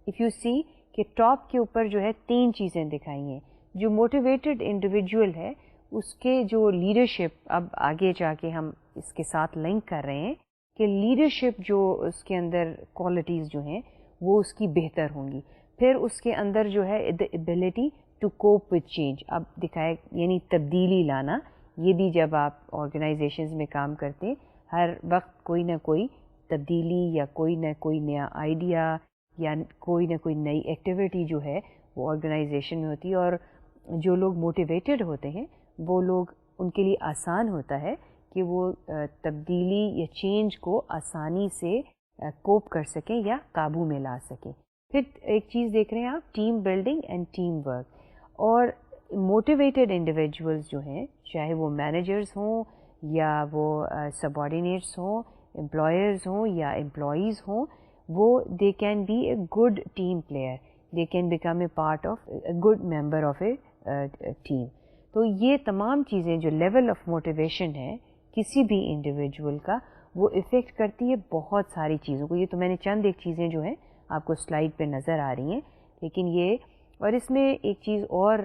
if you see کہ ٹاپ کے اوپر جو ہے 3 چیزیں دکھائی ہیں. جو موٹیویٹڈ انڈیویجول ہے اس کے جو لیڈرشپ, اب آگے جا کے ہم اس کے ساتھ لنک کر رہے ہیں کہ لیڈرشپ جو اس کے اندر کوالٹیز جو ہیں وہ اس کی بہتر ہوں گی. پھر اس کے اندر جو ہے the ability to cope with change. اب دکھائے یعنی تبدیلی لانا. یہ بھی جب آپ آرگنائزیشنز میں کام کرتے ہیں ہر وقت کوئی نہ کوئی تبدیلی یا کوئی نہ کوئی نیا آئیڈیا یا کوئی نہ کوئی نئی ایکٹیویٹی جو ہے وہ آرگنائزیشن میں ہوتی ہے. اور جو لوگ موٹیویٹڈ ہوتے ہیں وہ لوگ, ان کے لیے آسان ہوتا ہے کہ وہ تبدیلی یا چینج کو آسانی سے کوپ کر سکیں یا قابو میں لا سکیں. پھر ایک چیز دیکھ رہے ہیں آپ, team building and team work. اور موٹیویٹڈ انڈیویجولز جو ہیں, چاہے وہ مینیجرز ہوں یا وہ سب آرڈینیٹس ہوں, امپلائرز ہوں یا امپلائیز ہوں, وہ they can be a good team player, they can become a part of a good member of a team. تو یہ تمام چیزیں جو لیول آف موٹیویشن ہے کسی بھی انڈیویجول کا, وہ افیکٹ کرتی ہے بہت ساری چیزوں کو. یہ تو میں نے چند ایک چیزیں جو ہیں آپ کو سلائڈ پہ نظر آ رہی ہیں, لیکن یہ, اور اس میں ایک چیز اور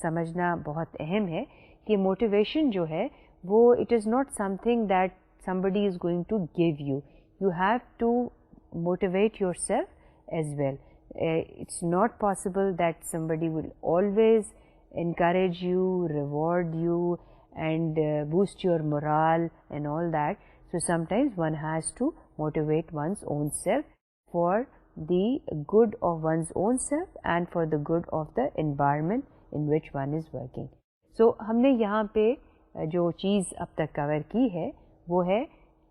سمجھنا بہت اہم ہے کہ موٹیویشن جو ہے وہ it is not some thing that somebody is going to give you. You have to motivate yourself as well. It's not possible that somebody will always encourage you, reward you and boost your morale and all that. So sometimes one has to motivate one's own self for the good of one's own self and for the good of the environment in which one is working. So ہم نے یہاں پہ جو چیز اب تک کور کی ہے وہ ہے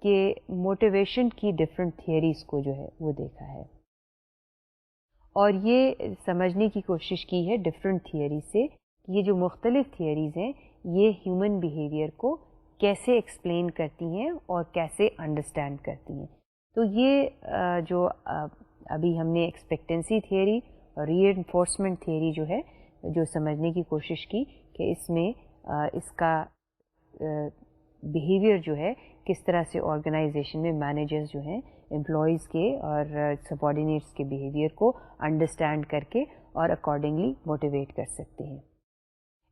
کہ موٹیویشن کی ڈفرینٹ تھیئریز کو جو ہے وہ دیکھا ہے, اور یہ سمجھنے کی کوشش کی ہے ڈفرینٹ تھیئری سے کہ یہ جو مختلف تھیئریز ہیں یہ ہیومن بیہیویئر کو کیسے ایکسپلین کرتی ہیں اور کیسے انڈرسٹینڈ کرتی ہیں. تو یہ جو ابھی ہم نے ایکسپیکٹنسی تھیئری اور ری انفورسمنٹ تھیئری جو ہے جو سمجھنے کی کوشش کی کہ اس میں اس کا بیہیویئر جو ہے کس طرح سے آرگنائزیشن میں مینیجرز جو ہیں امپلائیز کے اور سب آرڈینیٹس کے بیہیویئر کو انڈرسٹینڈ کر کے اور اکارڈنگلی موٹیویٹ کر سکتے ہیں.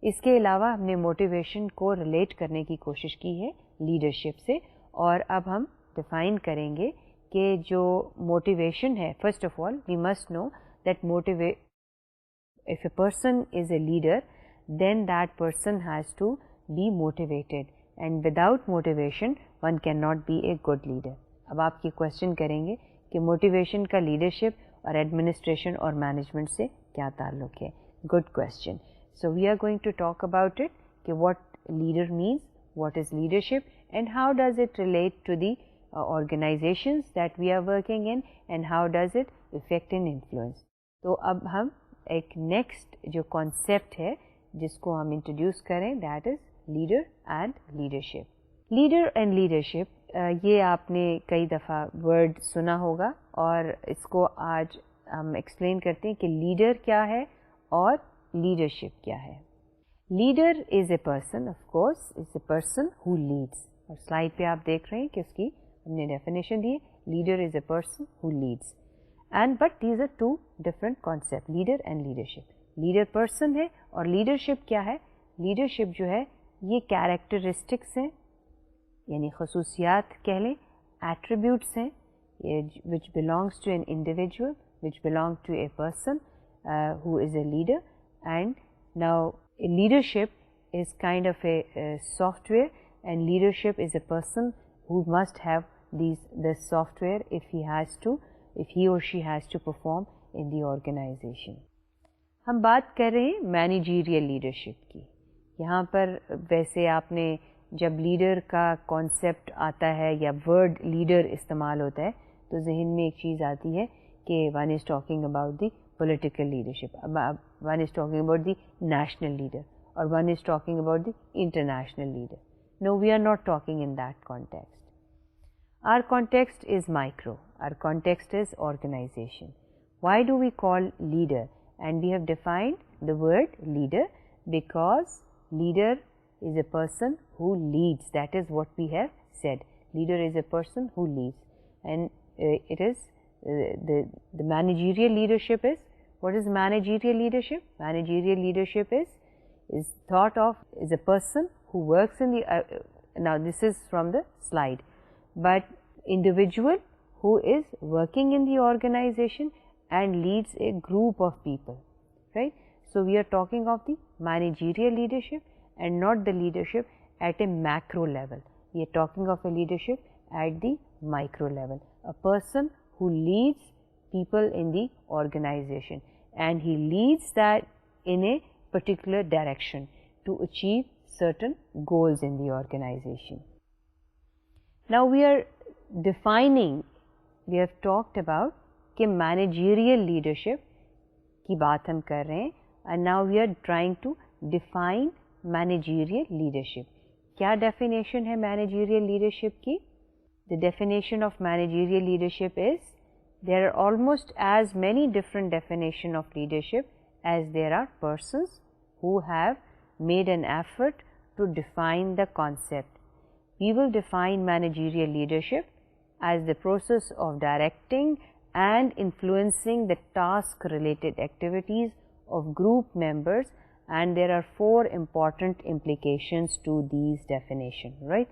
اس کے علاوہ ہم نے موٹیویشن کو ریلیٹ کرنے کی کوشش کی ہے لیڈرشپ سے, اور اب ہم ڈیفائن کریں گے کہ جو موٹیویشن ہے, first of all we must know that if a person is a leader then that person has to be motivated, and without motivation one cannot be a good leader. اب آپ کی question کریں گے کہ motivation کا leadership اور administration اور management سے کیا تعلق ہے. Good question. So we are going to talk about it کہ what leader means, what is leadership, and how does it relate to the organizations that we are working in, and how does it affect and influence. تو اب ہم ایک next جو concept ہے جس کو ہم انٹروڈیوس کریں, that is leader and leadership. Leader and leadership, یہ آپ نے کئی دفعہ ورڈ سنا ہوگا, اور اس کو آج ہم ایکسپلین کرتے ہیں کہ لیڈر کیا ہے اور لیڈرشپ کیا ہے. Leader is a person, of course is a person who leads, اور سلائڈ پہ آپ دیکھ رہے ہیں کہ اس کی ہم نے ڈیفینیشن دی ہے. Leader is a person who leads, and but these are two different concept, leader and leadership. Leader person ہے, اور لیڈرشپ کیا ہے؟ لیڈرشپ جو ہے یہ کیریکٹرسٹکس ہیں, یعنی خصوصیات کہہ لیں, ایٹریبیوٹس ہیں which belongs to an individual, which belong to a person who is a leader. And now leadership is kind of a software, and leadership is a person who must have this software if he or she has to perform in the organization. ہم بات کر رہے ہیں managerial leadership کی. یہاں پر ویسے آپ نے جب لیڈر کا کانسیپٹ آتا ہے یا ورڈ لیڈر استعمال ہوتا ہے تو ذہن میں ایک چیز آتی ہے کہ one is talking about the political leadership, one is talking about the national leader, اور one is talking about the international leader. No, we are not talking in that context. Our context is micro, our context is organization. Why do we call leader? And we have defined the word leader because leader is a person who leads. That is what we have said. Leader is a person who leads. And it is the managerial leadership is, what is managerial leadership? Managerial leadership is thought of as a person who works in the, now this is from the slide, but individual who is working in the organization and leads a group of people, right? So we are talking of the managerial leadership and not the leadership at a macro level. We are talking of a leadership at the micro level, a person who leads people in the organization, and he leads that in a particular direction to achieve certain goals in the organization. Now we are defining, we have talked about کہ managerial leadership کی بات ہم کر رہے ہیں, and now we are trying to define managerial leadership. کیا definition ہے managerial leadership کی؟ The definition of managerial leadership is, there are almost as many different definitions of leadership as there are persons who have made an effort to define the concept. We will define managerial leadership as the process of directing and influencing the task-related activities of group members, and there are 4 important implications to these definitions, right?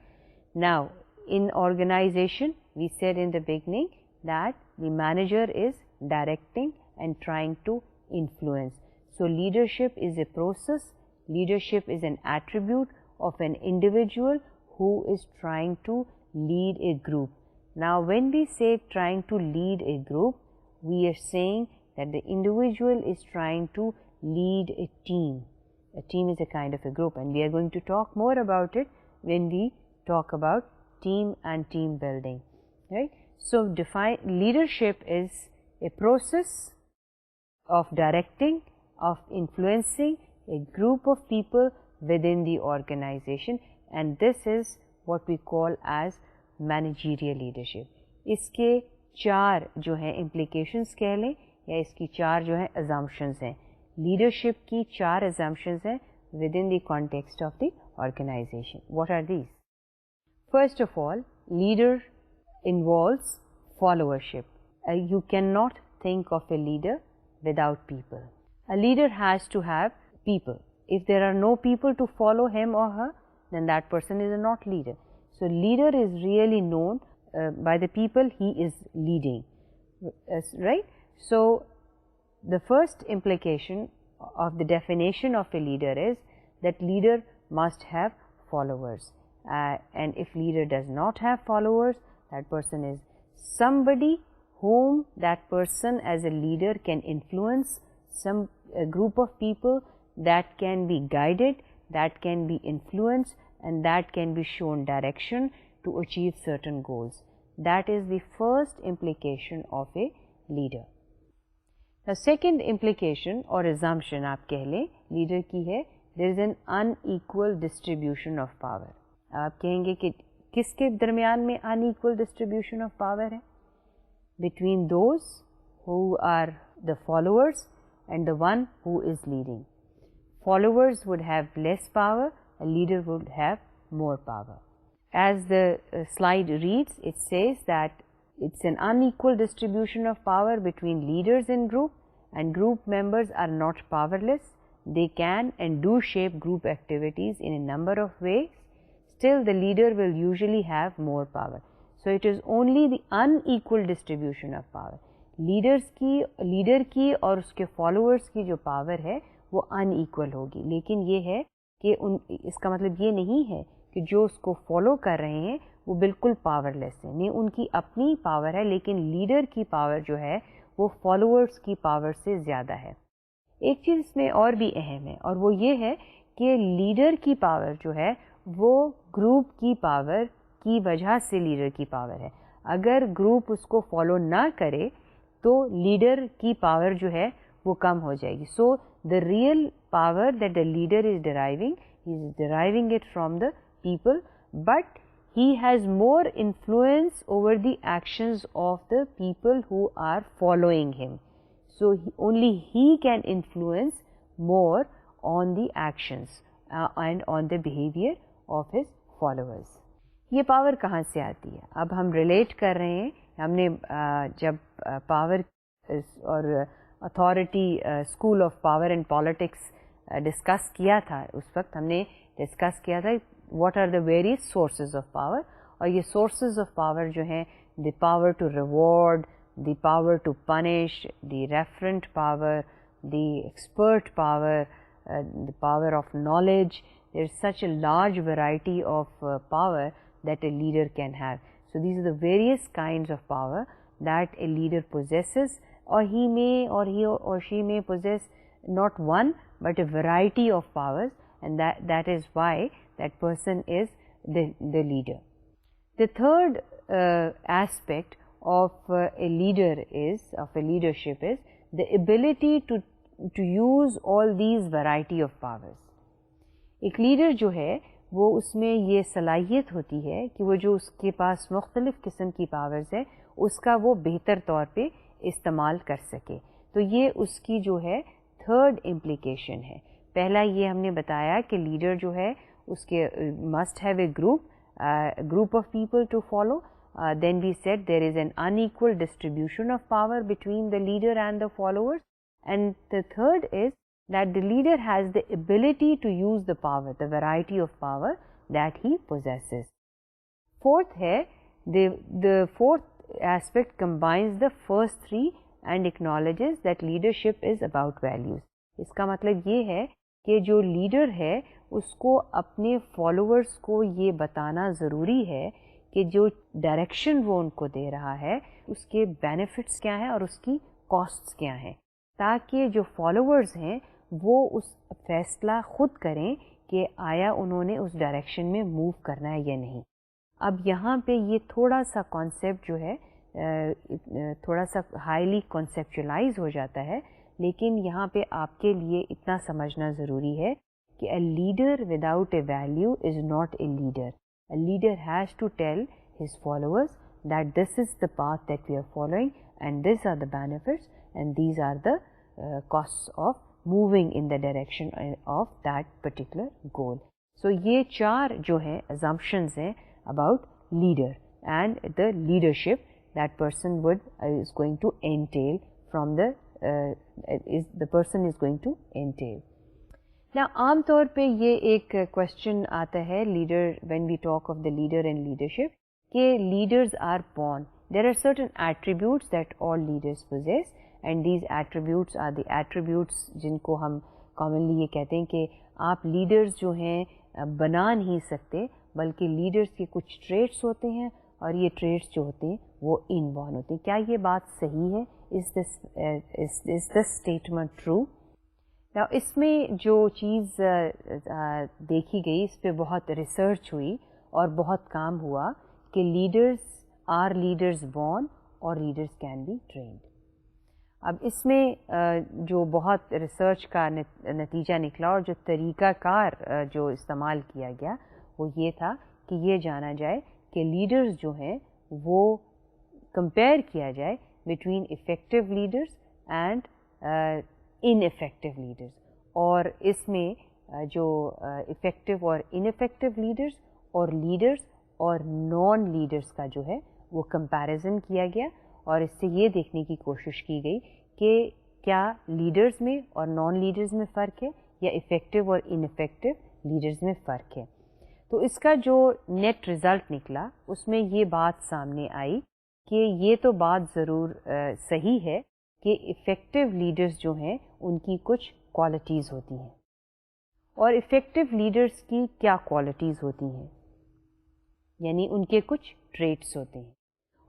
Now, in organization, we said in the beginning that the manager is directing and trying to influence. So, leadership is a process, leadership is an attribute of an individual who is trying to lead a group. Now, when we say trying to lead a group, we are saying that the individual is trying to lead a team. A team is a kind of a group, and we are going to talk more about it when we talk about team and team building, right? So, leadership is a process of directing, of influencing a group of people within the organization, and this is what we call as managerial leadership. اس کے 4 جو ہیں implications کہہ لیں, یا اس کی 4 جو ہیں assumptions ہیں. leadership کی 4 assumptions ہیں within the context of the organization. What are these? First of all, leader involves followership. You cannot think of a leader without people. A leader has to have people. If there are no people to follow him or her, then that person is not leader. So, leader is really known by the people he is leading, right? So, the first implication of the definition of a leader is that leader must have followers, and if leader does not have followers, that person is somebody whom that person as a leader can influence, a group of people that can be guided, that can be influenced, and that can be shown direction to achieve certain goals. That is the first implication of a leader. The second implication or assumption آپ کہہ لیں leader کی ہے, there is an unequal distribution of power. آپ کہیں گے کہ کس کے درمیان میں unequal distribution of power ہے؟ Between those who are the followers and the one who is leading. Followers would have less power, a leader would have more power. As the slide reads, it says that it's an unequal distribution of power between leaders in group, and group members are not powerless. They can and do shape group activities in a number of ways. Still, the leader will usually have more power. So it is only the unequal distribution of power. Leader کی اور اس کے followers کی جو power ہے وہ ان equal ہوگی, لیکن یہ ہے کہ اس کا مطلب یہ نہیں ہے کہ جو اس کو فالو کر رہے ہیں وہ بالکل پاور لیس ہیں. نہیں, ان کی اپنی پاور ہے, لیکن لیڈر کی پاور جو ہے وہ فالوورس کی پاور سے زیادہ ہے. ایک چیز اس میں اور بھی اہم ہے, اور وہ یہ ہے کہ لیڈر کی پاور جو ہے وہ گروپ کی پاور کی وجہ سے لیڈر کی پاور ہے. اگر گروپ اس کو فالو نہ کرے تو لیڈر کی پاور جو ہے وہ کم ہو جائے گی. So the real power that the leader is driving it from the people, but he has more influence over the actions of the people who are following him. So only he can influence more on the actions and on the behavior of his followers. یہ power کہاں سے آتی ہے؟ اب ہم relate کر رہے ہیں, ہم نے جب پاور اور authority school of power and politics discuss کیا تھا, اس وقت ہم نے ڈسکس کیا تھا what are the various sources of power, اور یہ سورسز آف پاور جو ہیں the power to reward, the power to punish, the referent power, the expert power, the power of knowledge. There is such a large variety of power that a leader can have. So these are the various kinds of power that a leader possesses, or he or she may possess not one but a variety of powers, and that is why that person is the leader. The third aspect of a leadership is the ability to use all these variety of powers. ایک leader جو ہے وہ اس میں یہ صلاحیت ہوتی ہے کہ وہ جو اس کے پاس مختلف قسم کی پاورز ہے اس کا وہ بہتر طور پہ استعمال کر سکے. تو یہ اس کی جو ہے تھرڈ امپلیکیشن ہے. پہلا یہ ہم نے بتایا کہ لیڈر جو ہے اس کے must have a group of people to follow. Then we said there is an unequal distribution of power between the leader and the followers. And the third is that the leader has the ability to use the power, the variety of power that he possesses. Fourth hai, the fourth aspect combines the first three and acknowledges that leadership is about values. اس کا مطلب یہ ہے کہ جو leader ہے اس کو اپنے followers کو یہ بتانا ضروری ہے کہ جو ڈائریکشن وہ ان کو دے رہا ہے اس کے بینیفٹس کیا ہیں اور اس کی کاسٹس کیا ہیں, تاکہ جو فالوورز ہیں وہ اس فیصلہ خود کریں کہ آیا انہوں نے اس ڈائریکشن میں موو کرنا ہے یا نہیں. اب یہاں پہ یہ تھوڑا سا کانسیپٹ جو ہے تھوڑا سا ہائیلی کنسیپچولائز ہو جاتا ہے, لیکن یہاں پہ آپ کے لیے اتنا سمجھنا ضروری ہے کہ a leader without a value is not a leader. A leader has to tell his followers that this is the path that we are following and these are the benefits and these are the costs of moving in the direction of that particular goal. So یہ چار جو ہیں assumptions ہیں about leader and the leadership that person is going to entail from the person is going to entail. Now عام طور پہ یہ ایک question آتا ہے leader when we talk of the leader and leadership کہ leaders are born. There are certain attributes that all leaders possess. And these attributes are the attributes جن کو ہم commonly یہ کہتے ہیں کہ آپ لیڈرز جو ہیں بنا نہیں سکتے, بلکہ لیڈرز کے کچھ ٹریٹس ہوتے ہیں اور یہ ٹریٹس جو ہوتے ہیں وہ ان بورن ہوتے ہیں. کیا یہ بات صحیح ہے؟ is this statement true? Now اس میں جو چیز دیکھی گئی اس پہ بہت ریسرچ ہوئی اور بہت کام ہوا کہ leaders are leaders born or leaders can be trained. اب اس میں جو بہت ریسرچ کا نتیجہ نکلا اور جو طریقہ کار جو استعمال کیا گیا وہ یہ تھا کہ یہ جانا جائے کہ لیڈرز جو ہیں وہ کمپیئر کیا جائے between effective leaders and in effective leaders, اور اس میں جو افیکٹو اور ان افیکٹو لیڈرز اور لیڈرز اور نان لیڈرز کا جو ہے وہ کمپیریزن کیا گیا، اور اس سے یہ دیکھنے کی کوشش کی گئی کہ کیا لیڈرز میں اور نان لیڈرز میں فرق ہے یا افیکٹو اور ان افیکٹو لیڈرز میں فرق ہے. تو اس کا جو نیٹ رزلٹ نکلا اس میں یہ بات سامنے آئی کہ یہ تو بات ضرور صحیح ہے کہ افیکٹو لیڈرز جو ہیں ان کی کچھ کوالٹیز ہوتی ہیں، اور افیکٹو لیڈرز کی کیا کوالٹیز ہوتی ہیں، یعنی ان کے کچھ ٹریٹس ہوتے ہیں،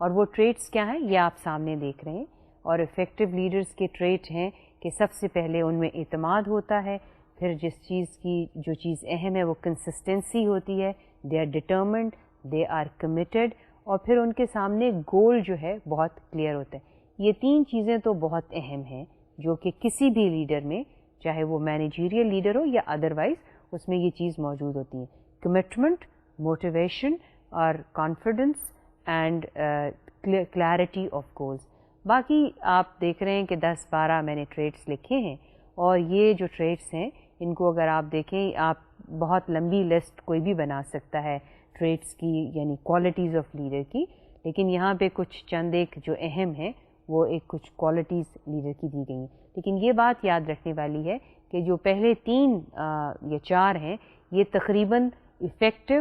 اور وہ ٹریٹس کیا ہیں یہ آپ سامنے دیکھ رہے ہیں. اور افیکٹو لیڈرز کے ٹریٹ ہیں کہ سب سے پہلے ان میں اعتماد ہوتا ہے، پھر جس چیز کی جو چیز اہم ہے وہ کنسسٹنسی ہوتی ہے، they are determined, they are committed, اور پھر ان کے سامنے گول جو ہے بہت کلیئر ہوتا ہے. یہ تین چیزیں تو بہت اہم ہیں جو کہ کسی بھی لیڈر میں، چاہے وہ مینیجیریل لیڈر ہو یا ادروائز، اس میں یہ چیز موجود ہوتی ہے: کمٹمنٹ، موٹیویشن اور confidence and clarity of goals. باقی آپ دیکھ رہے ہیں کہ 10-12 میں نے ٹریٹس لکھے ہیں، اور یہ جو ٹریٹس ہیں ان کو اگر آپ دیکھیں، آپ بہت لمبی لسٹ کوئی بھی بنا سکتا ہے ٹریٹس کی، یعنی کوالٹیز آف لیڈر کی، لیکن یہاں پہ کچھ چند ایک جو اہم ہیں وہ ایک کچھ کوالٹیز لیڈر کی دی گئی ہیں. لیکن یہ بات یاد رکھنے والی ہے کہ جو پہلے 3 یا 4 ہیں یہ تقریباً افیکٹو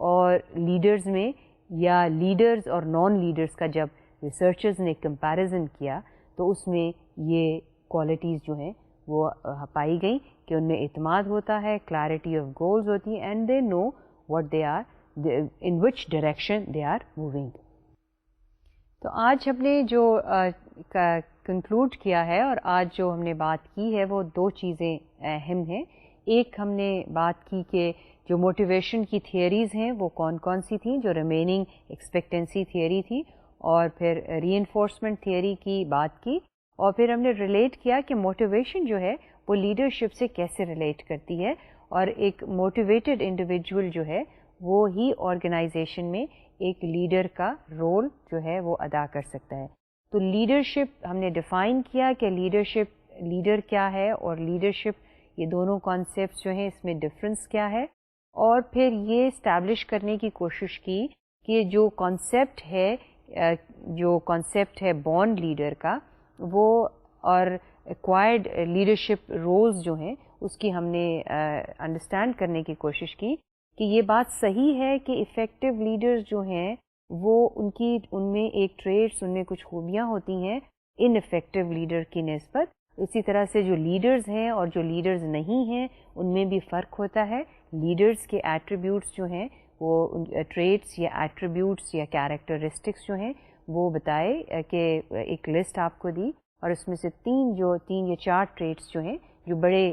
اور لیڈرز میں یا لیڈرز اور نان لیڈرز کا جب ریسرچرز نے کمپیریزن کیا تو اس میں یہ کوالٹیز جو ہیں وہ پائی گئیں کہ ان میں اعتماد ہوتا ہے، کلیئرٹی آف گولز ہوتی ہے، and they know what they are in which direction they are moving. تو آج ہم نے جو کنکلوڈ کیا ہے اور آج جو ہم نے بات کی ہے وہ 2 چیزیں اہم ہیں. ایک ہم نے بات کی کہ جو موٹیویشن کی تھیوریز ہیں وہ کون کون سی تھیں، جو ریمیننگ ایکسپیکٹنسی تھیوری تھی، اور پھر ری انفورسمنٹ تھیوری کی بات کی، اور پھر ہم نے ریلیٹ کیا کہ موٹیویشن جو ہے وہ لیڈرشپ سے کیسے ریلیٹ کرتی ہے، اور ایک موٹیویٹڈ انڈیویجول جو ہے وہ ہی آرگنائزیشن میں ایک لیڈر کا رول جو ہے وہ ادا کر سکتا ہے. تو لیڈرشپ ہم نے ڈیفائن کیا کہ لیڈرشپ، لیڈر کیا ہے اور لیڈرشپ، یہ دونوں کانسیپٹس جو ہیں اس میں ڈفرینس کیا ہے، اور پھر یہ اسٹیبلش کرنے کی کوشش کی کہ جو کانسیپٹ ہے بورن لیڈر کا وہ، اور ایکوائرڈ لیڈرشپ رولز جو ہیں اس کی ہم نے انڈرسٹینڈ کرنے کی کوشش کی کہ یہ بات صحیح ہے کہ افیکٹو لیڈرز جو ہیں وہ ان میں ایک ٹریٹس، ان میں کچھ خوبیاں ہوتی ہیں ان افیکٹو لیڈر کی نسبت. اسی طرح سے جو لیڈرز ہیں اور جو لیڈرز نہیں ہیں ان میں بھی فرق ہوتا ہے. لیڈرز کے ایٹریبیوٹس جو ہیں وہ ٹریٹس یا ایٹریبیوٹس یا کیریکٹرسٹکس جو ہیں وہ بتائے کہ ایک لسٹ آپ کو دی، اور اس میں سے 3 یا 4 ٹریٹس جو ہیں جو بڑے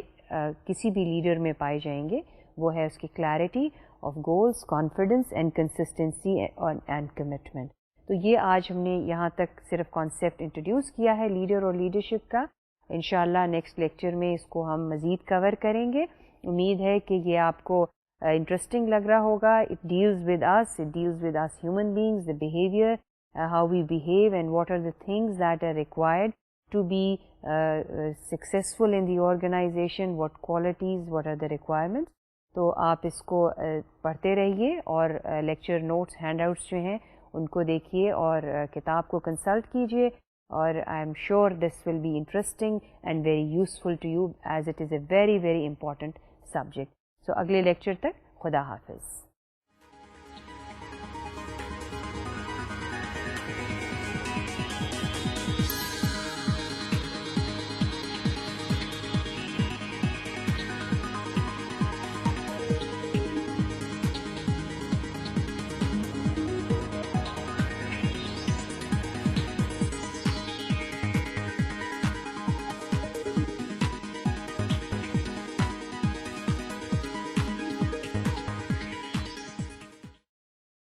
کسی بھی لیڈر میں پائے جائیں گے وہ ہے اس کی clarity of goals, confidence and consistency and commitment. تو یہ آج ہم نے یہاں تک صرف کانسیپٹ انٹروڈیوس کیا ہے لیڈر اور لیڈرشپ کا. انشاءاللہ نیکسٹ لیکچر میں اس کو ہم مزید کور کریں گے. امید ہے کہ یہ آپ کو انٹرسٹنگ لگ رہا ہوگا. It deals with us human beings, the behaviour, how we behave and what are the things that are required to be successful in the organisation, what qualities, what are the requirements. تو آپ اس کو پڑھتے رہیے اور lecture notes, hand outs جو ہیں ان کو دیکھیے اور کتاب کو کنسلٹ کیجیے، اور I'm sure this will be interesting and very useful to you as it is a very very important subject. So اگلے لیکچر تک خدا حافظ.